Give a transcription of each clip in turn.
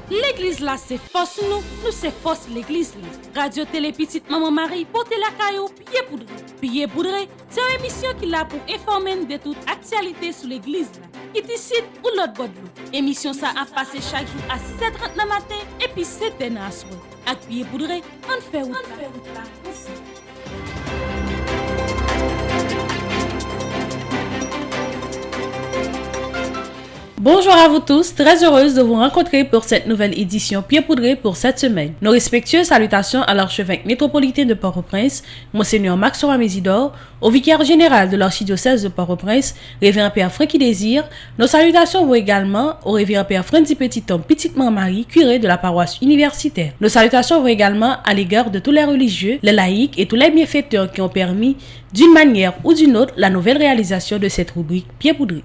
L'église là, c'est force nous c'est force l'église là. Radio Télé Petite Maman Marie, portez la caillou, pied poudré. Pied poudré, c'est une émission qui l'a pour informer de toute actualité sur l'église là. Qui décide ou l'autre bord de l'eau. Émission ça a passé chaque jour à 6h30 le matin et puis 7h à soir. Avec pied poudré, on fait route là. Bonjour à vous tous, très heureuse de vous rencontrer pour cette nouvelle édition Pied Poudré pour cette semaine. Nos respectueuses salutations à l'archevêque métropolitain de Port-au-Prince, Monseigneur Maxois Mésidor, au vicaire général de l'archidiocèse de Port-au-Prince, révérend Père Francky Désir. Nos salutations vont également au révérend Père Francky Petit-Homme Petite-Maman Marie, curé de la paroisse universitaire. Nos salutations vont également à l'égard de tous les religieux, les laïcs et tous les bienfaiteurs qui ont permis, d'une manière ou d'une autre, la nouvelle réalisation de cette rubrique Pied Poudré.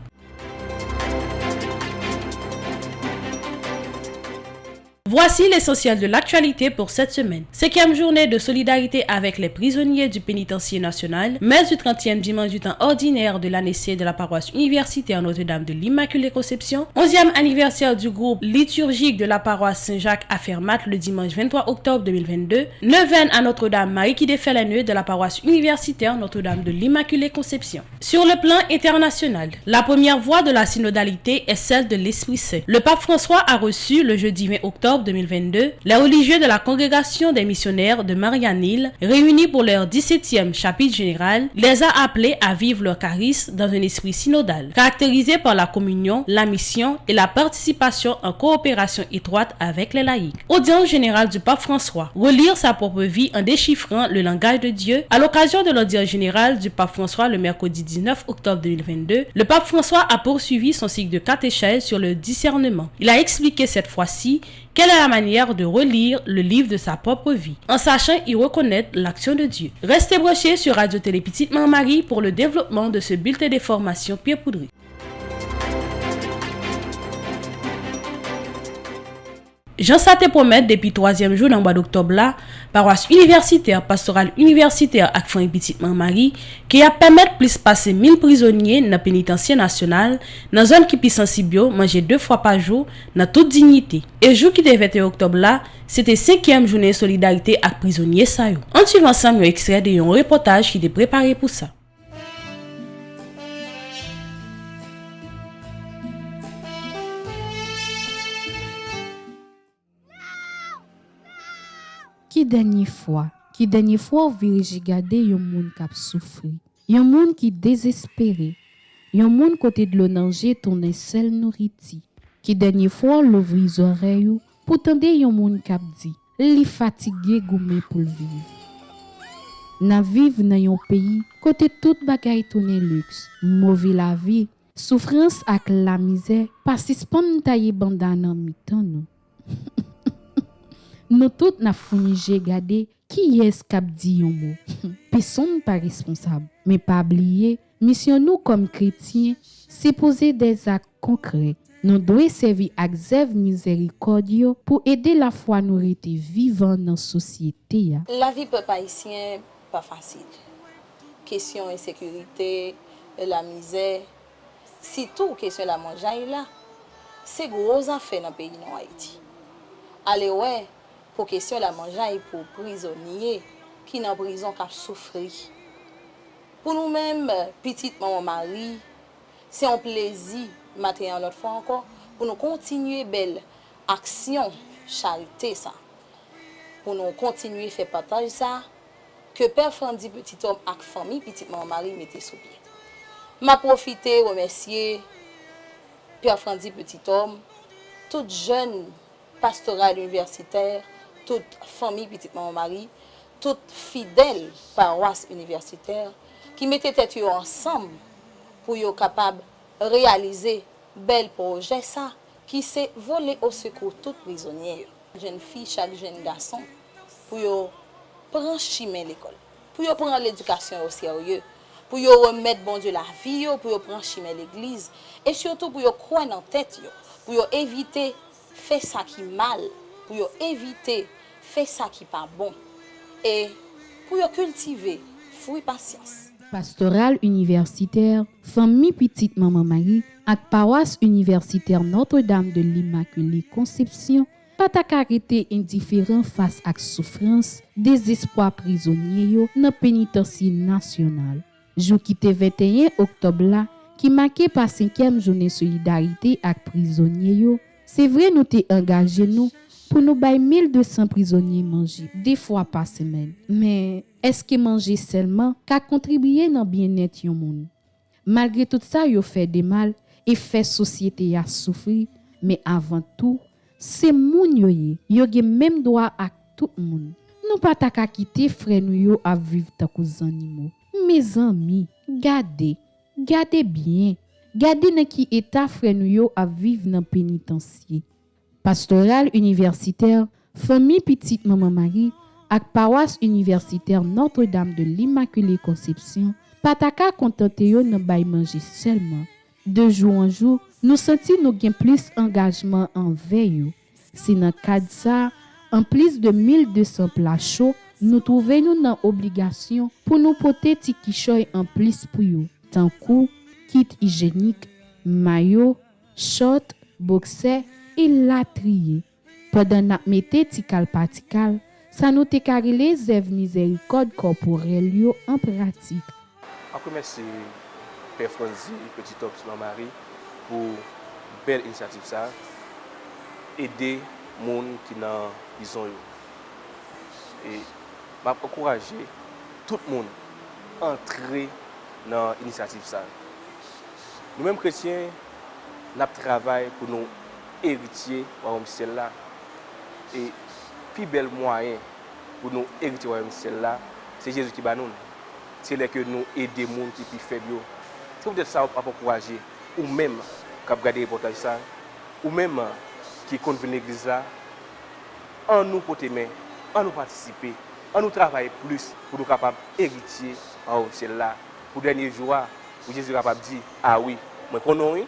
Voici l'essentiel de l'actualité pour cette semaine. 5e journée de solidarité avec les prisonniers du pénitencier national, messe du 30e dimanche du temps ordinaire de l'année C de la paroisse universitaire Notre-Dame de l'Immaculée Conception, 11e anniversaire du groupe liturgique de la paroisse Saint-Jacques à Fermat le dimanche 23 octobre 2022, neuvaine à Notre-Dame Marie qui défait les nœuds de la paroisse universitaire Notre-Dame de l'Immaculée Conception. Sur le plan international, la première voie de la synodalité est celle de l'Esprit Saint. Le pape François a reçu le jeudi 20 octobre 2022, les religieux de la congrégation des missionnaires de Marianne-Île, réunis pour leur 17e chapitre général, les a appelés à vivre leur charisme dans un esprit synodal, caractérisé par la communion, la mission et la participation en coopération étroite avec les laïcs. Audience générale du pape François, relire sa propre vie en déchiffrant le langage de Dieu. À l'occasion de l'audience générale du pape François le mercredi 19 octobre 2022, le pape François a poursuivi son cycle de catéchèse sur le discernement. Il a expliqué cette fois-ci quelle est la manière de relire le livre de sa propre vie, en sachant y reconnaître l'action de Dieu. Restez branchés sur Radio Télé Petite Maman Marie pour le développement de ce bulletin d'information Pied Poudré. Jean Saté promet depuis 3e jour dans le mois d'octobre là, paroisse universitaire, pastorale universitaire avec Franck Petite Maman Marie, qui a permettre plus passer 1000 prisonniers dans le pénitencier national, dans zone qui peut sensible, manger 2 fois par jour, dans toute dignité. Et jour qui était 21 octobre là, c'était 5e journée de solidarité avec prisonniers ça yo. On suit ensemble un extrait de un reportage qui était préparé pour ça. Qui dernière fois virigi garder yon moun k'ap souffri, yon moun qui désespéré, yon moun côté de l'onanger tourner seul nourriti, qui dernière fois l'ouvri oreilles pour tendre yon moun k'ap dit, li fatigué goumé pour vivre. N'a vivre dans yon pays côté tout bagay tourner luxe, mauvais la vie, souffrance ak la misère, participant tailler bandana mitan nous. Nous toutes n'a fourni garder qui est k'ap dit yon mot. Personne pas responsable, mais pas oublier, mission nous comme chrétiens, c'est poser des actes concrets. Nous devons servir avec zèv miséricordieux pour aider la foi nous rester vivants dans la société. La vie peuple haïtien pas facile. Question insécurité, la misère, surtout question la manger là. C'est gros affaire dans le pays non Haïti. Allez ouais, pour question la manger pour prisonniers qui dans prison qui souffrir. Pour nous-mêmes petite maman Marie, c'est un plaisir matin une autre fois encore pour nous continuer belle action charité ça. Pour nous continuer faire partage ça que Père Francky petit homme avec famille petite maman Marie mettez sous pied. M'a profité remercier Père Francky petit homme, toute jeune pastorale universitaire, toute famille petite maman Marie, toute fidèle paroisse universitaire qui mettait tête ensemble pour être capable de réaliser bel projet ça qui c'est voler au secours toute prisonnière, jeune fille, chaque jeune garçon pour prendre chemin l'école, pour prendre l'éducation au sérieux, pour remettre bon Dieu la vie, pour prendre chemin l'église et surtout pour croire dans tête pour éviter faire ça qui mal, pour éviter faire ça qui pas bon et pour cultiver fruit patience. Pastorale universitaire, famille petite maman Marie, ak paroisse universitaire Notre-Dame de l'Immaculée Conception, Pas ta carité indifférent face à souffrance, désespoir prisonnier yo dans pénitencier national. Jour qui te 21 octobre là, qui marqué par 5e journée solidarité avec prisonniers yo, c'est vrai nous t'es engagé nous pour nous bailler 1200 prisonniers manger 2 fois par semaine. Mais est-ce que manger seulement qu'a contribué dans bien-être yon moun? Malgré tout ça, yo fait des mal et fait société a souffrir, mais avant tout, c'est moun yo gen même droit à tout moun. Nous pas ta ka quitter frère nous yo à vivre ta cousin animaux. Mes amis, gardez bien. Gardez dans qui état frère nous yo à vivre dans pénitencier. Pastoral universitaire, famille petite maman Marie ak paroisse universitaire Notre-Dame de l'Immaculée Conception, pataka contente yo nan bay manger seulement. De jour en jour, nous senti nous gen plus engagement envers yo. C'est dans cadre ça, en plus de 1200 plats chauds, nous trouvons nous dans obligation pour nous porter ti kichoy en plus pour yo. Tant coup, kit hygiénique, maillot, short, boxer et latrier. Pendant n'a mette ti patical, ça nous te carrelé zèv miséricorde corporelle yo en pratique. Encore merci Père Franzi, Petit Ops Marie pour belle initiative ça. Aider moun qui dans prison yo. Et m'a encourager tout le monde entrer dans l'initiative ça. Nous mêmes chrétiens, nous travaillons pour nous héritiers royaume ciel là. Et plus bel moyen pour nous hériter royaume ciel là, c'est Jésus qui va nous. C'est là que nous aider les gens qui plus faibles. C'est peut-être ça pour encourager ou même qui regarder le reportage ça, ou même qui compte venir l'église là, en nous porter main, en nous participer, en nous travailler plus pour nous capables héritier royaume ciel là. Pour le dernier jour, où Jésus est capable de dire, ah oui, moi je connais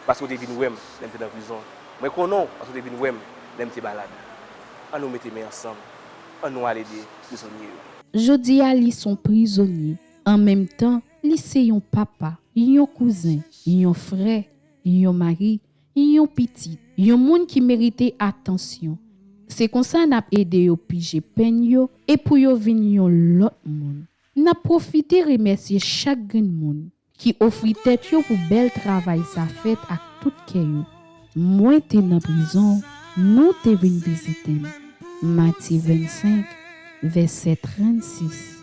parce que je suis venu dans la prison. Moi je connais parce que je suis venu dans la balade. On nous mettre ensemble, on nous aller aider les prisonniers. Jodi a li son prisonnier. En même temps, li c'est yon papa, yon cousin, yon frère, yon mari, yon petit, yon moun qui mérite attention. C'est comme ça n'a aidé yo pige peine yo et pour yo vinn yon l'autre moun. N'a profité remercier chaque moun qui offrit tête yo pour bel travail sa fait à tout kè yo. Moi t'es dans prison, nous t'es vinn visiter. Matthieu 25 verset 36.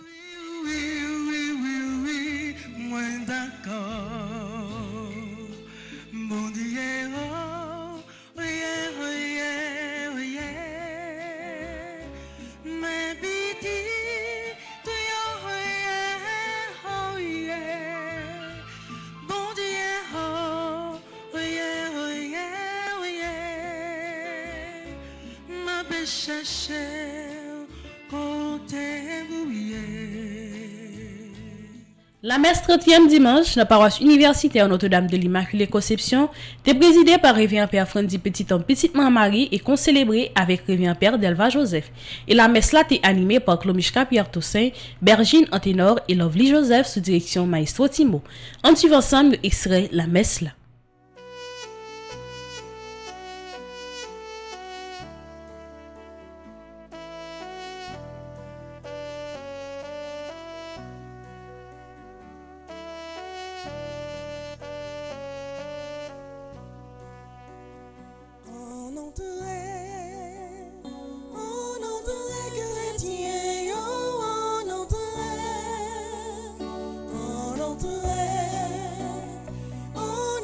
La messe 30e dimanche, la paroisse universitaire Notre-Dame de l'Immaculée Conception était présidée par Révérend Père Franzi Petite Marie et concélébrée avec Révérend Père Delva Joseph. Et la messe là était animée par Clomichka Pierre Toussaint, Bergine en ténor et Lovely Joseph sous direction Maestro Timo. En suivant ensemble, extrait la messe là. Oh,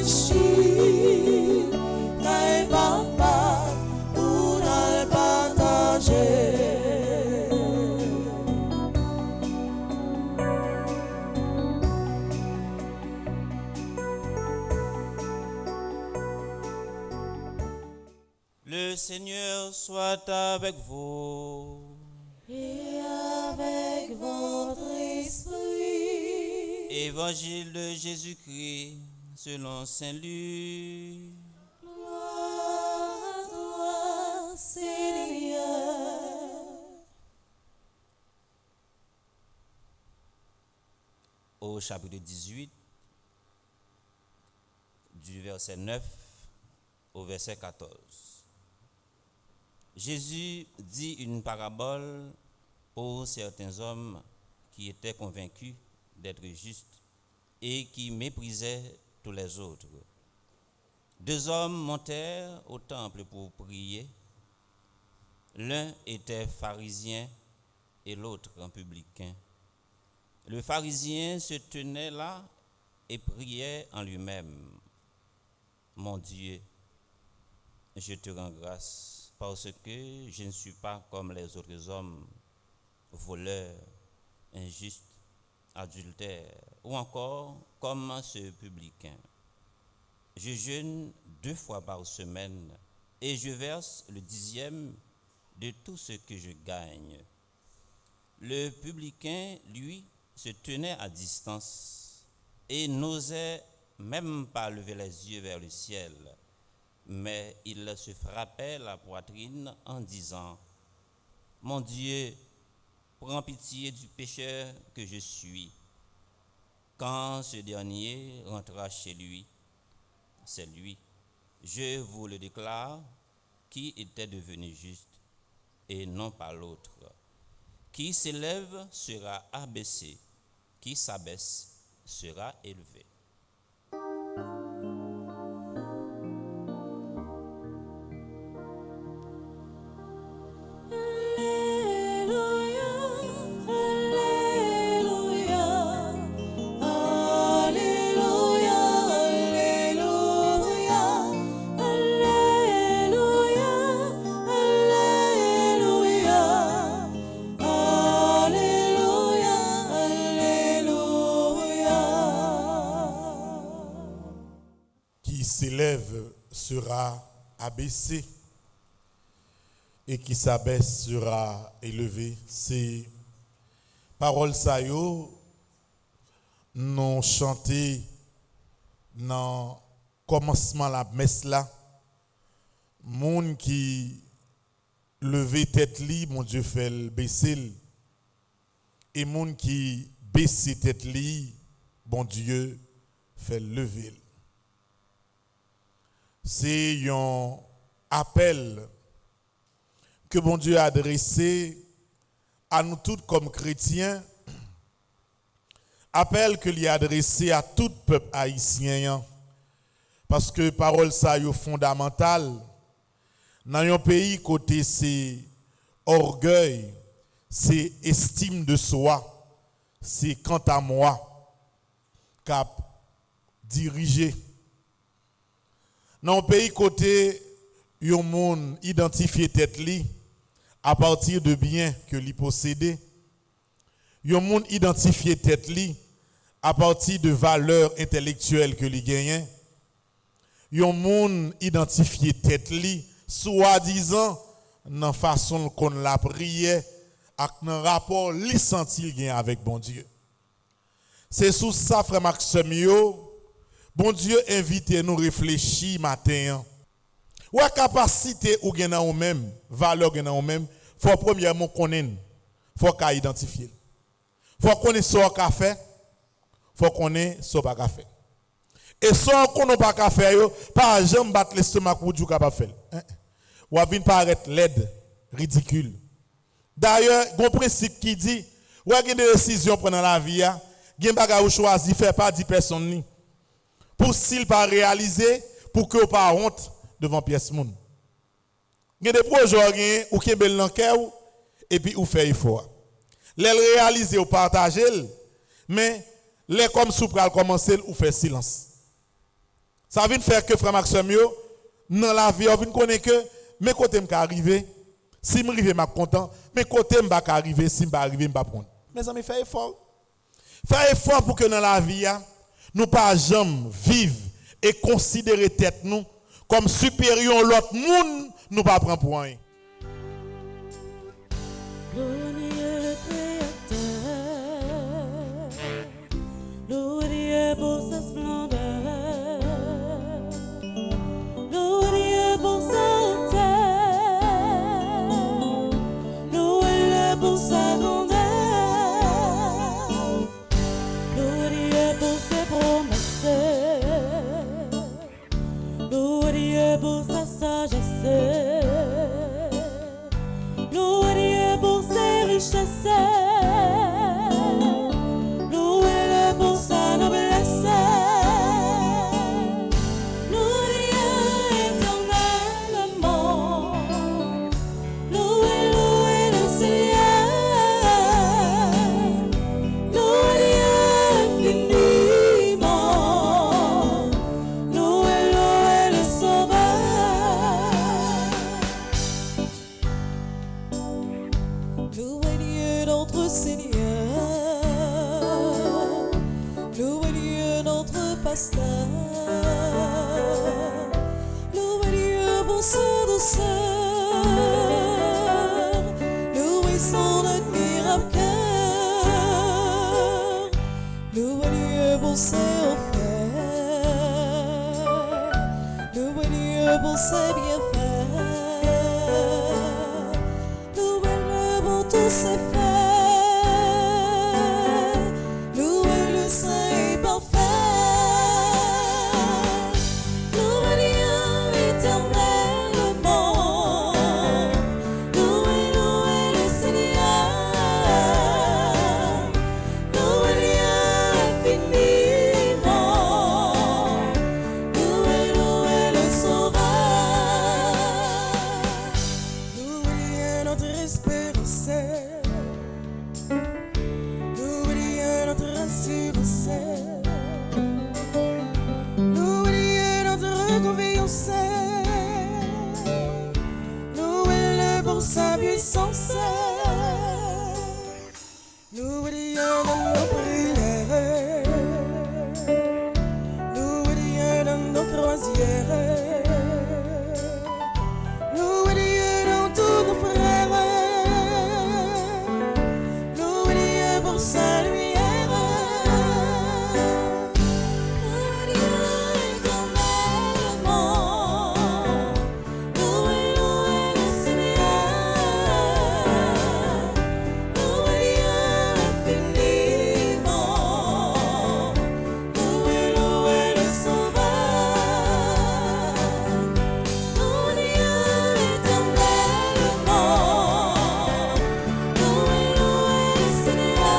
réfléchir, t'as papa pour nous partager. Le Seigneur soit avec vous. Et avec votre esprit. Évangile de Jésus-Christ selon Saint Luc. Gloire à toi, Seigneur. Au chapitre 18, du verset 9 au verset 14. Jésus dit une parabole pour certains hommes qui étaient convaincus d'être justes et qui méprisaient tous les autres. Deux hommes montèrent au temple pour prier. L'un était pharisien et l'autre un publicain. Le pharisien se tenait là et priait en lui-même. Mon Dieu, je te rends grâce parce que je ne suis pas comme les autres hommes, voleurs, injustes, adultères, ou encore comme ce publicain. Je jeûne 2 fois par semaine et je verse le 10e de tout ce que je gagne. Le publicain, lui, se tenait à distance et n'osait même pas lever les yeux vers le ciel. Mais il se frappait la poitrine en disant : Mon Dieu, prends pitié du pécheur que je suis. Quand ce dernier rentra chez lui, c'est lui, je vous le déclare, qui était devenu juste et non pas l'autre. Qui s'élève sera abaissé, qui s'abaisse sera élevé. S'élève sera abaissé et qui s'abaisse sera élevé. C'est parole ça yo nous chanter dans commencement la messe là. Monde qui lever tête li, mon Dieu fait le baisser. Et monde qui baisse tête li, bon Dieu fait le lever. C'est un appel que bon Dieu a adressé à nous tous comme chrétiens, appel que lui a adressé à tout peuple haïtien, parce que parole ça est fondamentale. Dans un pays côté c'est orgueil, c'est estime de soi, c'est quant à moi cap diriger. Dans un pays côté yon monde identifié tête li à partir de biens que li possédé. Yon monde identifié tête li à partir de valeurs intellectuelles que li gagne. Yon monde identifié tête li soi-disant dans façon qu'on la prière ak dans rapport li senti gagne avec bon Dieu. C'est sous ça frère Maxime yo, bon Dieu invite nous réfléchir matin. Ou capacité ou gen nan ou même, valeur gen nan ou même, faut premièrement connaître, faut qu'a identifier. Faut connaître ce qu'a fait, faut connaître ce pas qu'a fait. Et sans qu'on pas qu'a faire yo, pas jamais battre l'estomac pour du capable faire. Ou vinn paraître laide, ridicule. D'ailleurs, gon principe qui dit, ou gen des décisions prendre dans la vie a, gen bagay ou choisi faire pas 10 personnes ni. Pour s'il pas réaliser, pour que ou pas honte devant pièce moun. Il y a des projets ou qui bel dans cœur et puis ou fait effort. Les réaliser ou partager mais les comme sous pral commencer ou faire silence. Ça vient faire que frère Maxime yo dans la vie on vient connaître que mes côtés m'ka arriver si m'arriver m'a content mes côtés m'pa arriver si m'pa arriver m'pa prendre. Mes amis faire effort. Faire effort pour que dans la vie nous pas jamais vivre et considérer tête nous comme supérieur à l'autre monde nous pas prendre pour rien. Louez le Créateur, louez pour sa splendeur, louez pour sa hauteur, louez pour sa grandeur, louez pour ses promesses, louez pour sa sagesse. Louez pour ses richesses, louez-le pour sa noblesse, louez éternellement, louez le Seigneur, louez infiniment, louez le Sauveur. Louez Dieu notre Seigneur, louez Dieu notre pasteur, louez Dieu pour sa douceur, louez son admirable cœur, louez Dieu pour ses offertes, louez Dieu pour ses bienfaits. Tous ses faits, louez le Saint et parfait, louez Dieu éternellement, louez le Seigneur, louez Dieu infiniment, louez le Sauveur, louez notre espérance. Louez notre assurance, louez notre confiance, louez-le pour sa puissance, louez dans nos prières, louez dans nos croisières, louez dans tous nos frères. Pour sa lumière, louez Dieu éternellement, louez le Seigneur, louez Dieu infiniment, louez le Sauveur, louez Dieu éternellement, louez le Seigneur.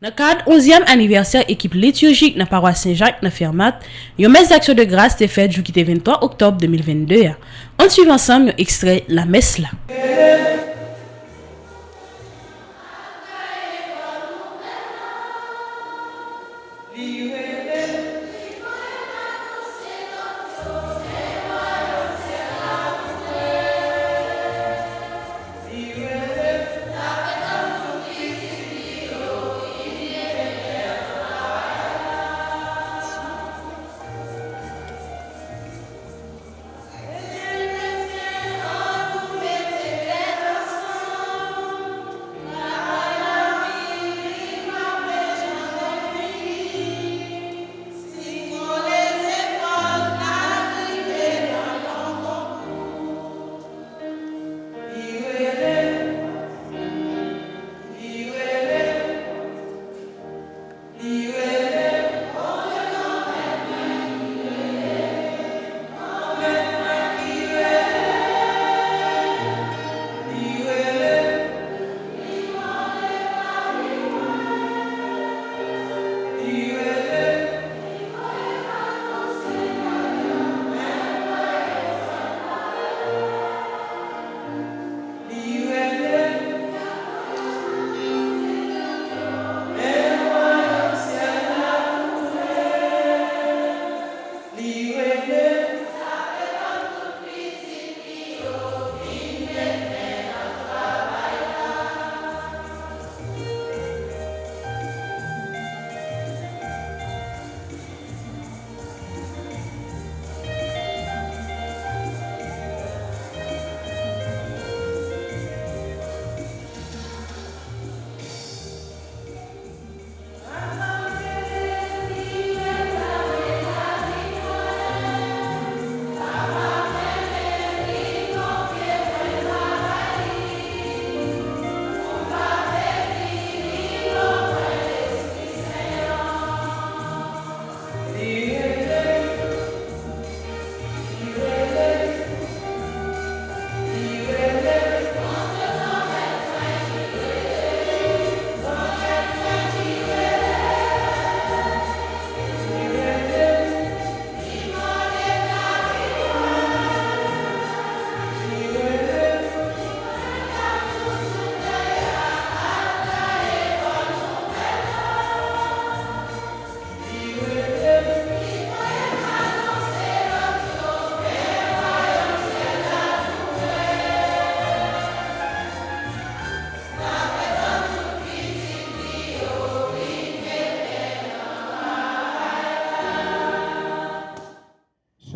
Dans le cadre 11e anniversaire équipe liturgique dans la paroisse Saint-Jacques dans Fermat, une messe d'action de grâce était faite le 23 octobre 2022. On suit ensemble un extrait la messe là.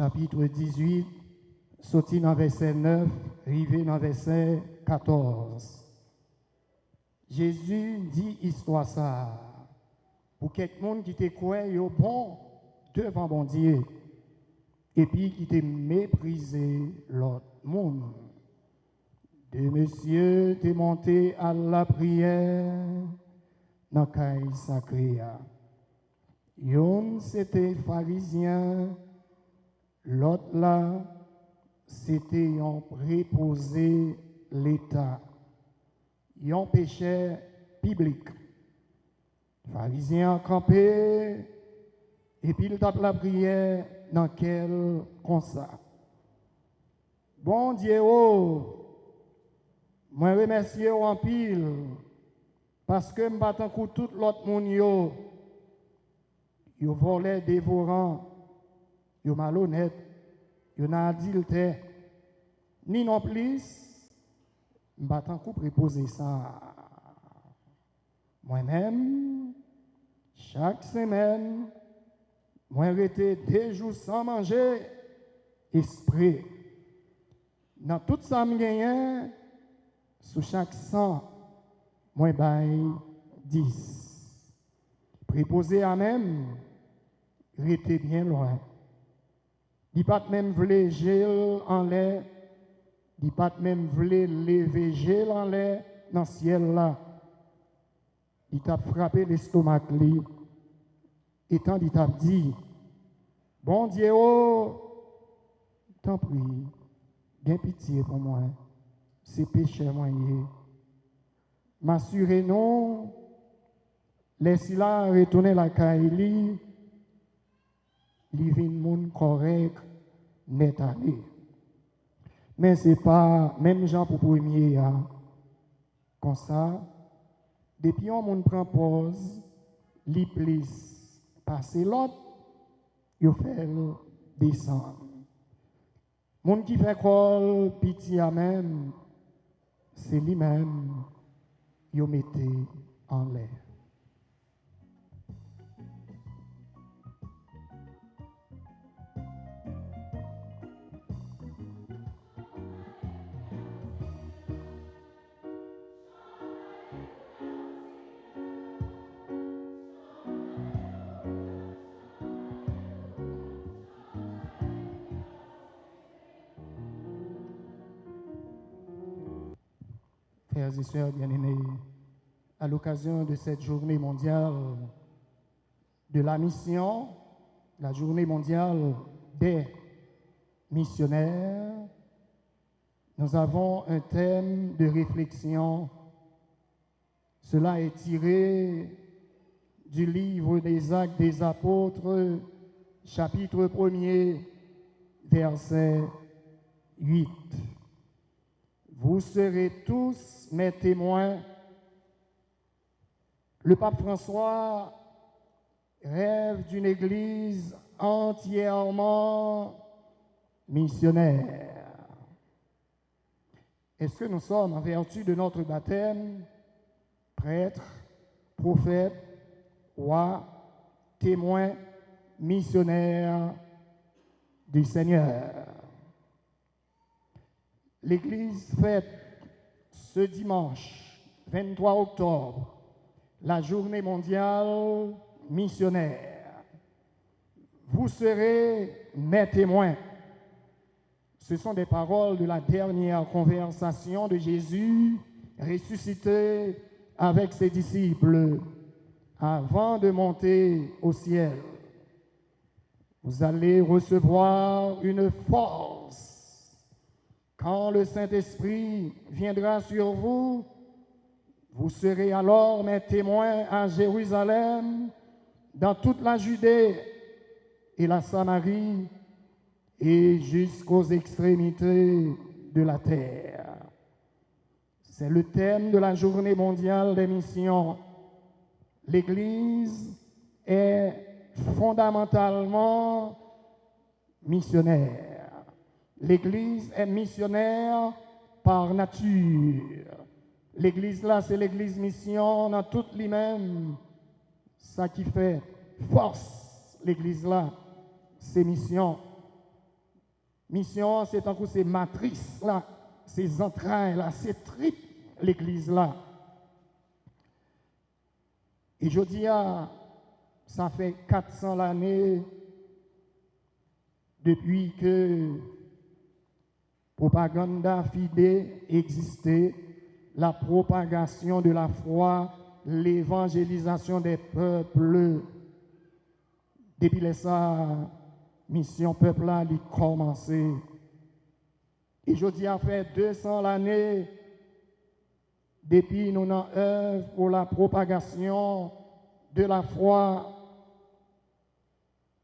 chapitre 18, sorti dans verset 9, arrivé dans verset 14. Jésus dit histoire ça pour quelqu'un qui te croit au bon devant bon Dieu et puis qui te méprisé l'autre monde. De monsieur t'es monté à la prière dans caille sacrée. Yon c'était pharisien, l'autre là c'était un préposé l'État. Yon péché public. Pharisien campé et puis il tape la prière dans quel comme ça. Bon Dieu, moi remercie en pile parce que m'battant coup tout l'autre monde yo volé dévorant, yo malhonnête, yo n'a adultère, ni non plus m'battant coup préposer ça. Moi-même, chaque semaine, moi resté 2 jours sans manger, esprit. Dans tout ça me gagne, sous chaque 100, moi bail 10. Préposé à même, resté bien loin. Il pas même voulu gel en l'air, il pas même voulu lever gel en l'air dans le ciel là. Il t'a frappé l'estomac li, et tant il t'a dit, bon Dieu, t'en prie, bien pitié pour moi, c'est péché moyen. M'assurer non, laisse-la retourner la caille, li vin moun correct, net allé. Mais c'est pas même gens pour premier, comme ça. Depuis on moun prend pause, li plis passer l'autre, yo fait descendre. Moun qui fait col pitié à même, c'est lui-même yo mette en l'air. Frères et sœurs bien-aimés, à l'occasion de cette journée mondiale de la mission, la journée mondiale des missionnaires, nous avons un thème de réflexion. Cela est tiré du livre des Actes des Apôtres, chapitre 1er, verset 8. Vous serez tous mes témoins. Le pape François rêve d'une église entièrement missionnaire. Est-ce que nous sommes, en vertu de notre baptême, prêtres, prophètes, rois, témoins, missionnaires du Seigneur? L'Église fête ce dimanche 23 octobre la journée mondiale missionnaire. Vous serez mes témoins. Ce sont des paroles de la dernière conversation de Jésus ressuscité avec ses disciples avant de monter au ciel. Vous allez recevoir une force quand le Saint-Esprit viendra sur vous. Vous serez alors mes témoins à Jérusalem, dans toute la Judée et la Samarie et jusqu'aux extrémités de la terre. C'est le thème de la journée mondiale des missions. L'Église est fondamentalement missionnaire. L'Église est missionnaire par nature. L'Église là, c'est l'Église mission dans toute lui-même. Ça qui fait force, l'Église là, c'est mission. Mission, c'est un coup, c'est matrice là, ces entrailles là, c'est tripes l'église là. Et je dis, ça fait 400 l'année depuis que propaganda fide existait, la propagation de la foi, l'évangélisation des peuples. Depuis ça, mission peuple a commencé. Et je dis, après 200 l'année, depuis nous avons œuvre pour la propagation de la foi.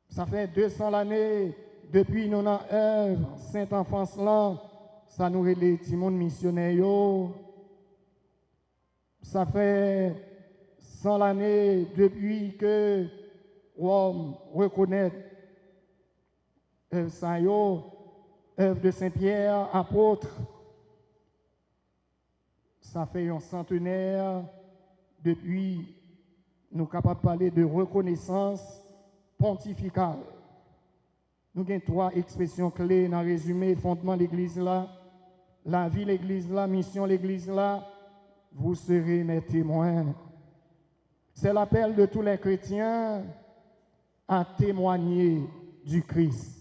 Ça fait 200 l'année depuis nous avons œuvre Saint-Enfance là, ça nous relève les monde missionnaire. Ça fait 100 l'année depuis que Rome reconnaît œuvre ça œuvre de Saint-Pierre, apôtre. Ça fait un centenaire depuis nous sommes capables de parler de reconnaissance pontificale. Nous avons 3 expressions clés dans le résumé, fondement de l'église là, la vie de l'église là, mission de l'église là, vous serez mes témoins. C'est l'appel de tous les chrétiens à témoigner du Christ.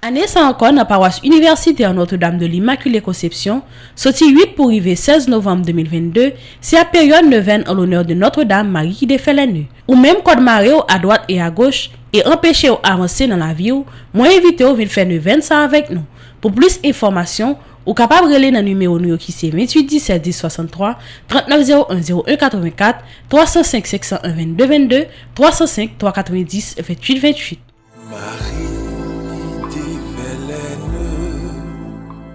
Année ça encore dans paroisse universitaire Notre-Dame de l'Immaculée Conception, sorti 8 pour arriver 16 novembre 2022, c'est la période neuvaine en l'honneur de Notre-Dame Marie qui défait les nœuds. Ou même code maré à droite et à gauche et empêcher ou avancer dans la vie, moi invité ou venir faire neuvaine ça avec nous. Pour plus d'informations, ou capable de relayer dans le numéro qui c'est 28 17 10 63 39 01 01 84 305 501 22 22 305 390 28 28.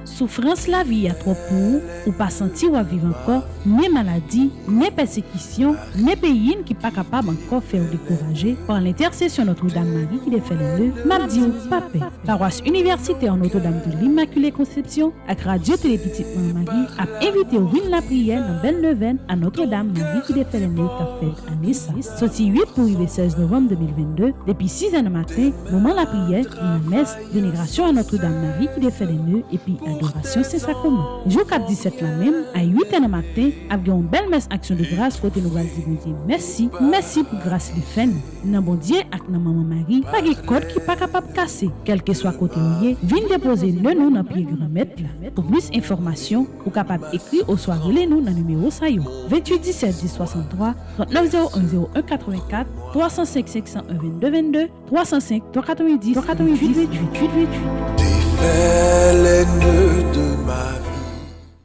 Souffrance la vie à trop pour ou pas sentir ou vivre encore, ni maladie, ni persécution, ni pays qui pas capable encore faire décourager par l'intercession Notre-Dame Marie qui défait les nœuds, mardi ou papé. Paroisse universitaire Notre-Dame de l'Immaculée Conception avec Radio Télé Petite Marie a invité au vin la prière dans belle neuvaine à Notre-Dame Marie qui défait les nœuds qu'a fait à Nissa. Sorti 8 pour arriver 16 novembre 2022, depuis 6 h du matin, moment la prière, une messe, vénération à Notre-Dame Marie qui défait les nœuds et puis adoration c'est sacrement. Jour 17 la même, à 8 h du matin, avec une belle messe action de grâce, côté nous va dire bon Dieu merci, merci pour grâce les fait. Nan bon Dieu avec nan maman Marie, pas de code qui pas capable casser, quel que soit côté où y est, viens déposer le nom dans pied grand-mère. Pour plus d'informations, ou capable écrire au soir relais nous dans numéro ça yo 28 17 10 63 39 01 01 84 305 501 22 22 305 390 388 28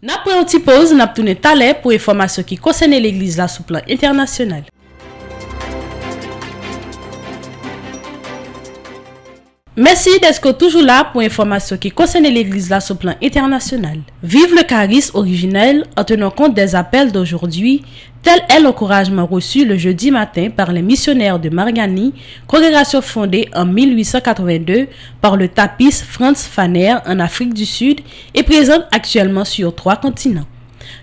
N'a pris une petite pause, n'a tourné talent pour information qui concerne l'église là sous plan international. Merci d'être toujours là pour information qui concerne l'église là sur plan international. Vive le charisme originel en tenant compte des appels d'aujourd'hui, tel est l'encouragement reçu le jeudi matin par les missionnaires de Mariani, congrégation fondée en 1882 par le tapiste Franz Pfanner en Afrique du Sud et présente actuellement sur 3 continents.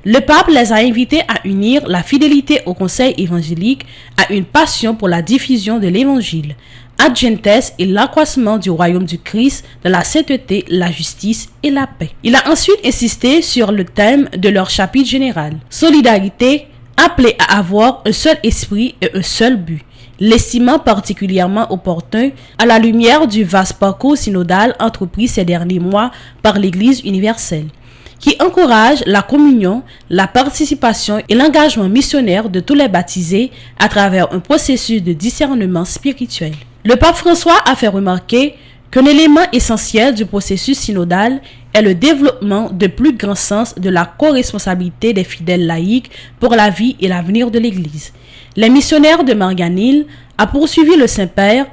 Le pape les a invités à unir la fidélité au conseil évangélique à une passion pour la diffusion de l'évangile, ad gentes et l'accroissement du royaume du Christ dans la sainteté, la justice et la paix. Il a ensuite insisté sur le thème de leur chapitre général, solidarité, appelée à avoir un seul esprit et un seul but, l'estimant particulièrement opportun à la lumière du vaste parcours synodal entrepris ces derniers mois par l'Église universelle, qui encourage la communion, la participation et l'engagement missionnaire de tous les baptisés à travers un processus de discernement spirituel. Le pape François a fait remarquer qu'un élément essentiel du processus synodal est le développement de plus grand sens de la co-responsabilité des fidèles laïcs pour la vie et l'avenir de l'Église. Les missionnaires de Marianhill a poursuivi le Saint-Père,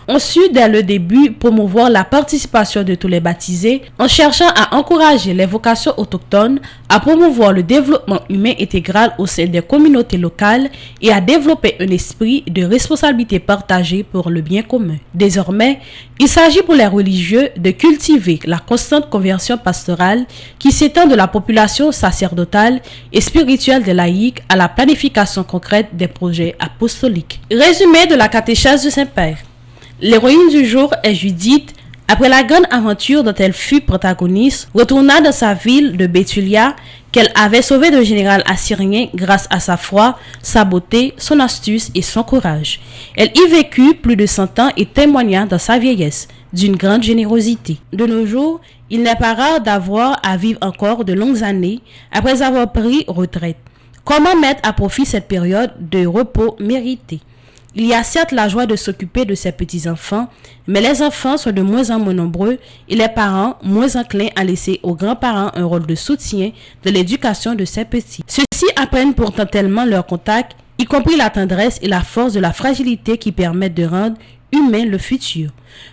ont su dès le début promouvoir la participation de tous les baptisés en cherchant à encourager les vocations autochtones, à promouvoir le développement humain intégral au sein des communautés locales et à développer un esprit de responsabilité partagée pour le bien commun. Désormais, il s'agit pour les religieux de cultiver la constante conversion pastorale qui s'étend de la population sacerdotale et spirituelle des laïcs à la planification concrète des projets apostoliques. Résumé de la catéchèse du Saint-Père. L'héroïne du jour est Judith, Après la grande aventure dont elle fut protagoniste, retourna dans sa ville de Béthulia qu'elle avait sauvée d'un général assyrien grâce à sa foi, sa beauté, son astuce et son courage. Elle y vécut plus de 100 ans et témoigna dans sa vieillesse d'une grande générosité. De nos jours, il n'est pas rare d'avoir à vivre encore de longues années après avoir pris retraite. Comment mettre à profit cette période de repos méritée? Il y a certes la joie de s'occuper de ses petits-enfants, mais les enfants sont de moins en moins nombreux et les parents moins enclins à laisser aux grands-parents un rôle de soutien de l'éducation de ces petits. Ceux-ci apprennent pourtant tellement leur contact, y compris la tendresse et la force de la fragilité qui permettent de rendre humain le futur.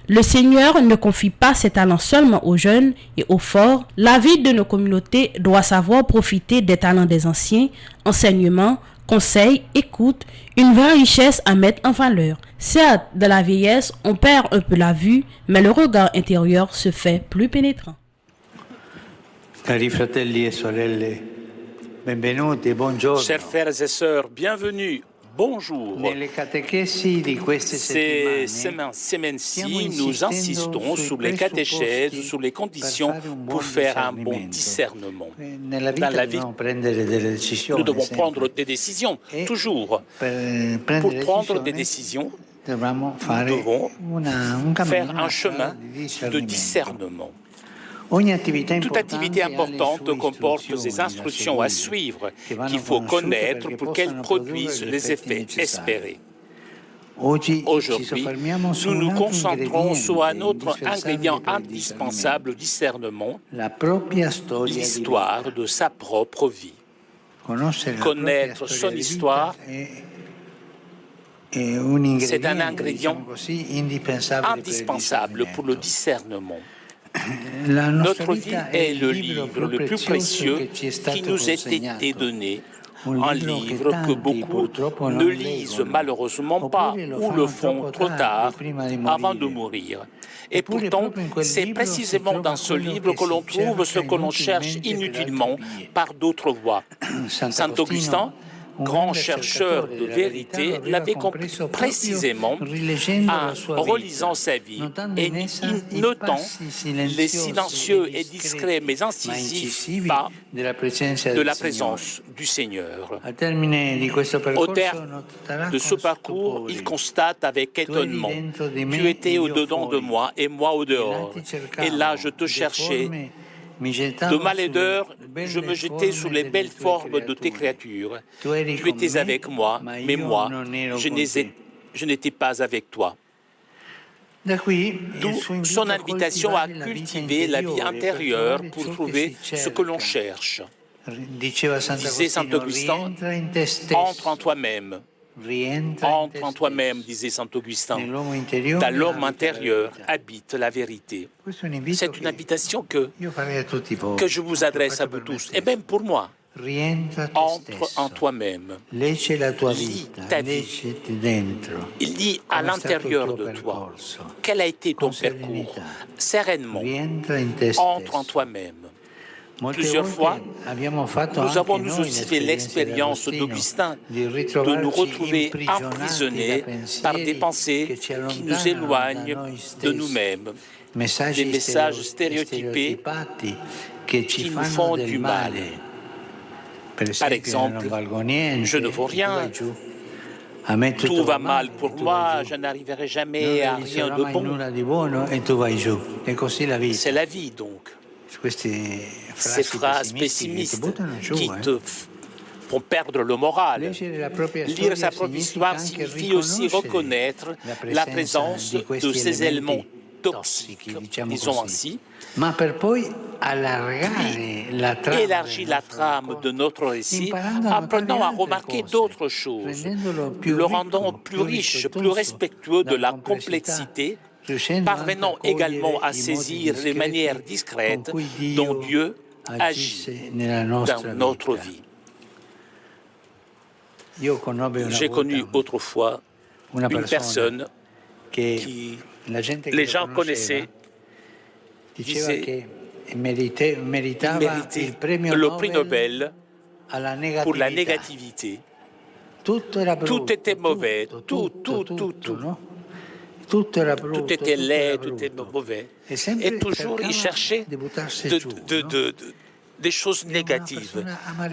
Le Seigneur ne confie pas ses talents seulement aux jeunes et aux forts. La vie de nos communautés doit savoir profiter des talents des anciens, enseignement, conseil, écoute, une vraie richesse à mettre en valeur. Certes, de la vieillesse, on perd un peu la vue, mais le regard intérieur se fait plus pénétrant. Cari fratelli e sorelle, benvenuti, buongiorno. Chers frères et sœurs, bienvenue. Bonjour. Ces semaines-ci, nous insistons sur les catéchèses, sur les conditions pour faire un bon discernement. Dans la vie, nous devons prendre des décisions, toujours. Pour prendre des décisions, nous devons faire un chemin de discernement. Toute activité importante comporte des instructions à suivre qu'il faut connaître pour qu'elles produisent les effets espérés. Aujourd'hui, nous nous concentrons sur un autre ingrédient indispensable au discernement, l'histoire de sa propre vie. Connaître son histoire, c'est un ingrédient indispensable pour le discernement. Notre vie est le livre le plus précieux qui nous ait été donné, un livre que beaucoup ne lisent malheureusement pas ou le font trop tard avant de mourir. Et pourtant, c'est précisément dans ce livre que l'on trouve ce que l'on cherche inutilement par d'autres voies. Saint Augustin, grand chercheur de vérité, l'avait compris précisément en relisant sa vie et notant les silencieux et discrets mais incisifs pas de la présence du Seigneur. Au terme de ce parcours, il constate avec étonnement: tu étais au-dedans de moi et moi au-dehors. Et là, je te cherchais. De ma laideur, je me jetais sous les belles formes de tes créatures. Tu étais avec moi, mais moi, je n'étais pas avec toi. D'où son invitation à cultiver la vie intérieure pour trouver ce que l'on cherche. Disait Saint Augustin, entre en toi-même. Entre en toi-même, disait Saint Augustin. Dans l'homme intérieur habite la vérité. C'est une invitation que je vous adresse à vous tous, et même pour moi. Entre en toi-même. Lis ta vie. Il lit à l'intérieur de toi. Quel a été ton parcours? Sereinement. Entre en toi-même. Plusieurs fois, nous avons nous aussi fait l'expérience d'Augustin de nous retrouver emprisonnés par des pensées qui nous éloignent de nous-mêmes, des messages stéréotypés qui nous font du mal. Par exemple, je ne vaux rien, tout va mal pour moi, je n'arriverai jamais à rien de bon. C'est la vie donc. Ces phrases pessimistes qui te font perdre le moral. Lire sa propre histoire signifie aussi reconnaître la présence de ces éléments toxiques, disons ainsi, puis élargir la trame de notre récit, apprenant à remarquer d'autres choses, le rendant plus riche, plus respectueux de la complexité, parvenant également à saisir les manières discrètes dont Dieu agit dans notre vie. J'ai connu autrefois une personne qui les gens connaissaient, disait il méritait le prix Nobel pour la négativité. Tout était mauvais, tout. Tout était laid, tout était mauvais. Et toujours, il cherchait des choses négatives.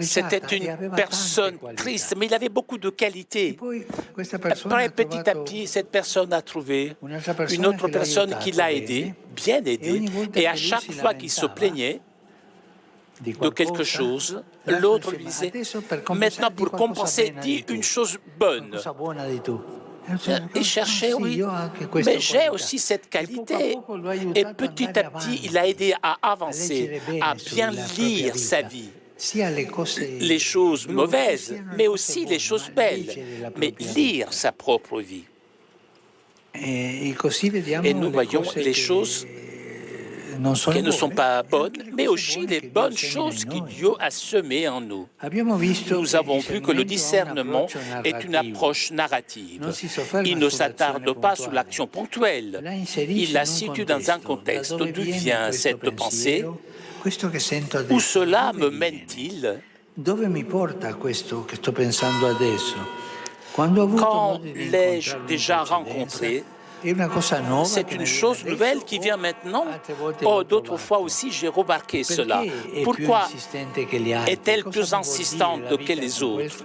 C'était une personne triste, mais il avait beaucoup de qualités. Après, petit à petit, cette personne a trouvé une autre personne qui l'a aidé, bien aidé, et à chaque fois qu'il se plaignait de quelque chose, l'autre lui disait, maintenant pour compenser, dis une chose bonne. Il cherchait, oui, mais j'ai aussi cette qualité. Et petit à petit, il a aidé à avancer, à bien lire sa vie. Les choses mauvaises, mais aussi les choses belles, mais lire sa propre vie. Et nous voyons les choses qui ne sont pas bonnes, mais aussi les bonnes choses que Dieu a semées en nous. Nous avons vu que le discernement est une approche narrative. Il ne s'attarde pas sur l'action ponctuelle. Il la situe dans un contexte. D'où vient cette pensée? Où cela me mène-t-il? Quand l'ai-je déjà rencontré? C'est une chose nouvelle qui vient maintenant. Oh, d'autres fois aussi, j'ai remarqué cela. Pourquoi est-elle plus insistante que les autres?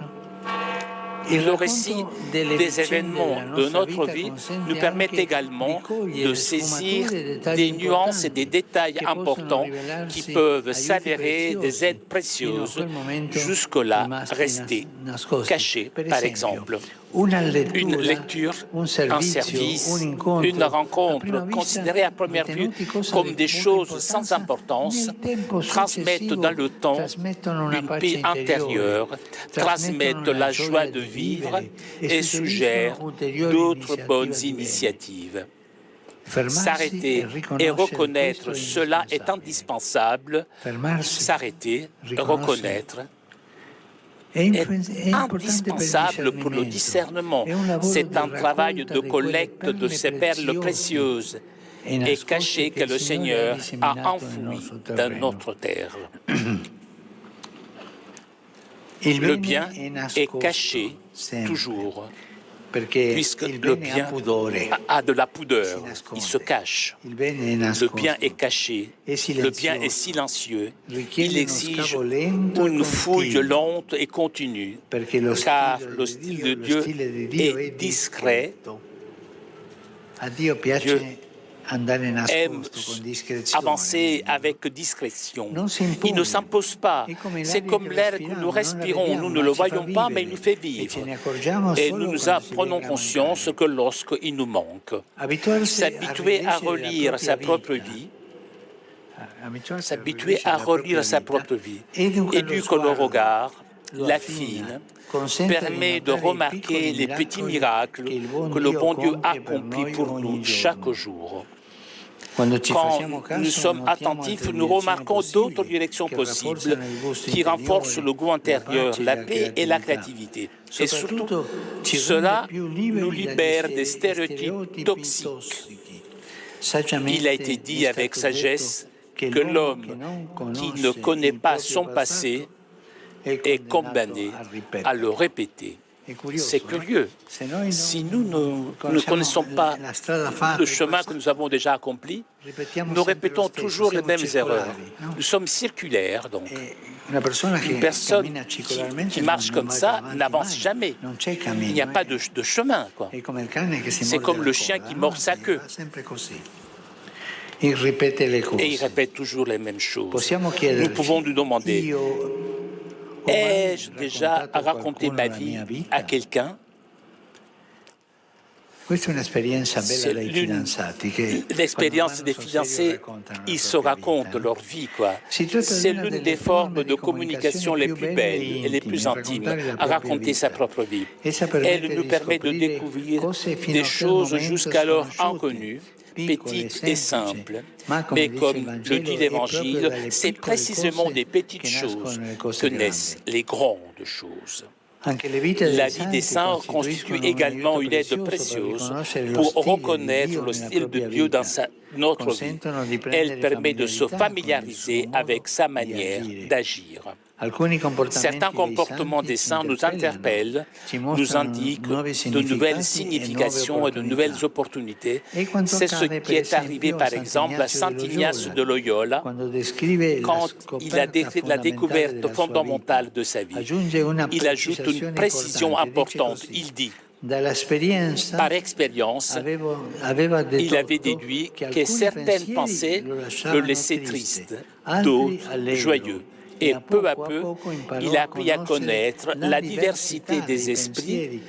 Le récit des événements de notre vie nous permet également de saisir des nuances et des détails importants qui peuvent s'avérer des aides précieuses, jusque-là restées cachées, par exemple. Une lecture, un service, une rencontre considérée à première vue comme des choses sans importance, transmettent dans le temps une paix intérieure, transmettent la joie de vivre et suggèrent d'autres bonnes initiatives. S'arrêter et reconnaître cela est indispensable. S'arrêter, reconnaître est indispensable pour le discernement. C'est un travail de collecte de ces perles précieuses et cachées que le Seigneur a enfouies dans notre terre. Le bien est caché toujours, puisque le bien a de la pudeur, il se cache. Le bien est caché, le bien est silencieux, il exige une fouille lente et continue, car le style de Dieu est discret. Dieu aime avancer avec discrétion. Il ne s'impose pas. C'est comme l'air que nous respirons. Nous ne le voyons pas, mais il nous fait vivre. Et nous nous prenons conscience que lorsqu'il nous manque, s'habituer à relire sa propre vie, éduque le regard, l'affine, permet de remarquer les petits miracles que le bon Dieu accomplit pour nous chaque jour. Quand nous sommes attentifs, nous remarquons d'autres directions possibles qui renforcent le goût intérieur, la paix et la créativité. Et surtout, cela nous libère des stéréotypes toxiques. Il a été dit avec sagesse que l'homme qui ne connaît pas son passé est condamné à le répéter. C'est curieux. Si nous ne connaissons pas le chemin que nous avons déjà accompli, nous répétons toujours les mêmes erreurs. Nous sommes circulaires, donc. Une personne qui marche comme ça n'avance jamais. Il n'y a pas de chemin, quoi. C'est comme le chien qui mord sa queue. Et il répète toujours les mêmes choses. Nous pouvons nous demander, ai-je déjà raconté ma vie à quelqu'un? C'est l'expérience des fiancés, ils se racontent leur vie, quoi. C'est l'une des formes de communication les plus belles et les plus intimes, à raconter sa propre vie. Elle nous permet de découvrir des choses jusqu'alors inconnues, petites et simples. Mais comme le dit l'Évangile, c'est précisément des petites choses que naissent les grandes choses. La vie des saints constitue également une aide précieuse pour reconnaître le style de Dieu notre vie. Elle permet de se familiariser avec sa manière d'agir. Certains comportements des saints nous interpellent, nous indiquent de nouvelles significations et de nouvelles opportunités. C'est ce qui est arrivé par exemple à Saint Ignace de Loyola quand il a décrit la découverte fondamentale de sa vie. Il ajoute une précision importante. Il dit: par expérience, il avait déduit que certaines pensées le laissaient triste, d'autres joyeux. Et peu à peu, il a appris à connaître la diversité des esprits,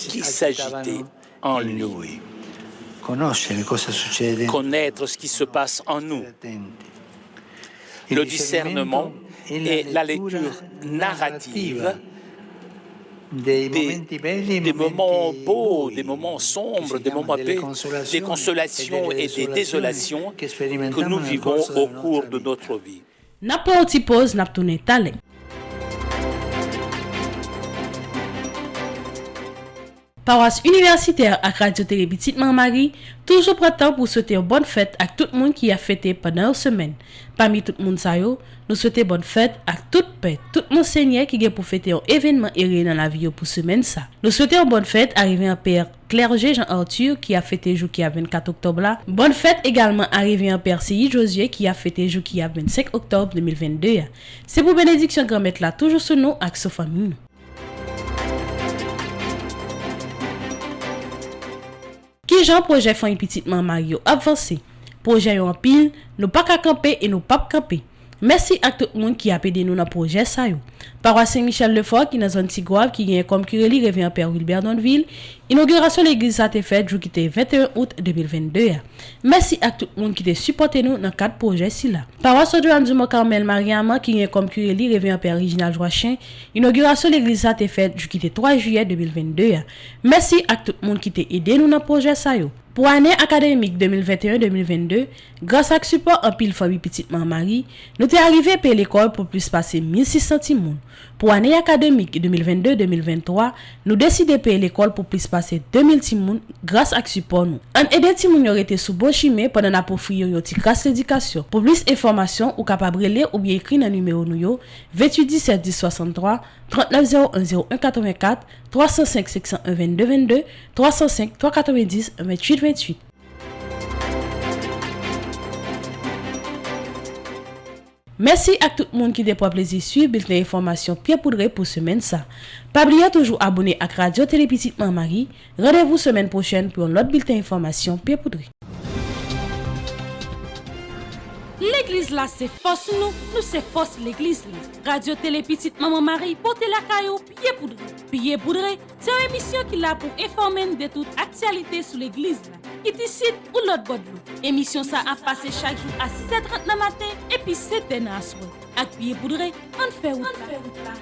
qui s'agitaient en lui. Connaître ce qui se passe en nous. Le discernement et la lecture narrative des moments beaux, des moments sombres, des moments des consolations et des désolations que nous vivons au cours de notre vie. N'a pas petit pause, n'a tourné talent. Paroisse universitaire à Radio Télé Petite Marie, toujours printemps pour souhaiter une bonne fête à tout le monde qui a fêté pendant une semaine. Parmi tout le monde, nous souhaitons bonne fête à toute paix, tout monseigneur qui est pour fêter un événement erré dans la vie pour semaine ça. Nous souhaitons une bonne fête arrivé à Père Clergé Jean-Arthur qui a fêté jour qui a 24 octobre là. Bonne fête également arrivé à Père C.I. Josué qui a fêté jour qui a 25 octobre 2022. C'est pour bénédiction grand-mère là toujours sur nous avec sa famille. Qui Jean projet famille petite Mario avancé. Projet en pile, nous pas qu'à camper et nous pas camper. Merci à tout le monde qui a aidé nous dans le projet ça yo. Paroisse Saint-Michel Lefort qui dans zone Tigouave qui gagne comme curé révérend Père Wilbert Donville. Inauguration l'église a été faite jour qui était 21 août 2022. Merci à tout le monde qui a supporté nous dans quatre projets ci là. Paroisse Saint-Joanne du Mont-Carmel Mariama qui gagne comme curé révérend Père Reginald Joachim. Inauguration l'église a été faite jour qui était 3 juillet 2022. Merci à tout le monde qui a aidé nous dans le projet ça yo. Pour l'année académique 2021-2022, grâce à support en pile famille Petite Marie, nous sommes arrivés à l'école pour plus passer 1600 timoun. Pour l'année académique 2022-2023, nous décidons de payer l'école pour plus passer 2000 timoun grâce à support nous. En aidé timoun y aurait été sous bon chimé pendant la poursuite yon ti classe d'éducation. Pour plus d'informations ou capable relire ou bien écrire dans numéro nous 28 17 10 63 39 01 01 84 305 601 22 22 305 390 28 28. Merci à tout le monde qui a pris plaisir suivre bulletin d'information Pierre Poudré pour semaine ça. Pas oublier toujours abonner à Radio Télé Petite Marie. Rendez-vous semaine prochaine pour un autre bulletin d'information Pierre Poudré. L'église là c'est force nous c'est force l'église là. Radio Télé Petite Maman Marie porte la caillou Pierre Poudré. Pierre Poudré, c'est une émission qui là pour informer de toute actualité sur l'église là. Qui décide ou l'autre bord. Émission ça a passé chaque jour à 6h30 dans matin et puis 7h dans la soirée. Avec Pierre Poudré, on fait route là.